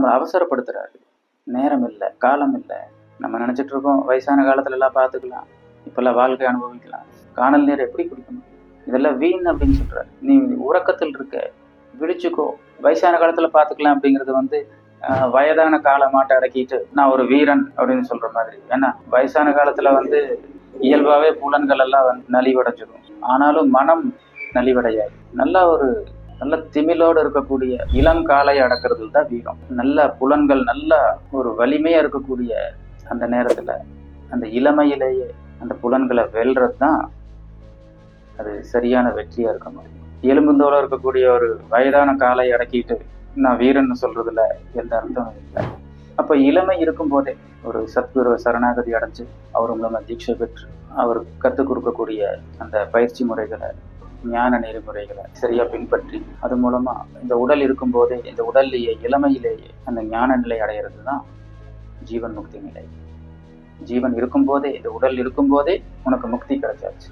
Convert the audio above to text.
நம்மளை அவசரப்படுத்துறாரு. நேரம் இல்லை, காலம் இல்லை. நம்ம நினைச்சிட்டு இருக்கோம் வயசான காலத்துல எல்லாம் பார்த்துக்கலாம், இப்பெல்லாம் வாழ்க்கை அனுபவிக்கலாம், காணல் நீர் எப்படி குடிக்க முடியும், இதெல்லாம் வீண் அப்படின்னு சொல்றாரு. நீ உறக்கத்தில் இருக்க, விழிச்சுக்கோ, வயசான காலத்துல பார்த்துக்கலாம் அப்படிங்கிறது வயதான காலமாட்ட அடக்கிட்டு நான் ஒரு வீரன் அப்படின்னு சொல்ற மாதிரி. ஏன்னா வயசான காலத்துல இயல்பாவே புலன்கள் எல்லாம் நலிவடைஞ்சிடும். ஆனாலும் மனம் நலிவடையாது. நல்ல திமிலோடு இருக்கக்கூடிய இளங்காலை அடக்கிறது தான் வீரம். நல்ல புலன்கள் நல்ல ஒரு வலிமையா இருக்கக்கூடிய அந்த நேரத்துல, அந்த இளமையிலேயே அந்த புலன்களை வெல்றது தான் அது சரியான வெற்றியா இருக்க முடியும். எலும்புந்தோட இருக்கக்கூடிய ஒரு வயதான காலை அடக்கிட்டு நான் வீரன் சொல்றதுல எந்த அர்த்தம் இல்லை. அப்ப இளமை இருக்கும் போதே ஒரு சத்குரு சரணாகதி அடைஞ்சு அவர் மூலமா தீட்சை பெற்று அவர் கற்றுக் கொடுக்கக்கூடிய அந்த பயிற்சி முறைகளை, ஞான நெறிமுறைகளை சரியா பின்பற்றி அது மூலமா இந்த உடல் இருக்கும் போதே, இந்த உடல்லையே இளமையிலேயே அந்த ஞான நிலை அடையிறது தான் ஜீவன் முக்தி நிலை. ஜீவன் இருக்கும் போதே, இந்த உடல் இருக்கும் போதே உனக்கு முக்தி கிடைச்சாச்சு.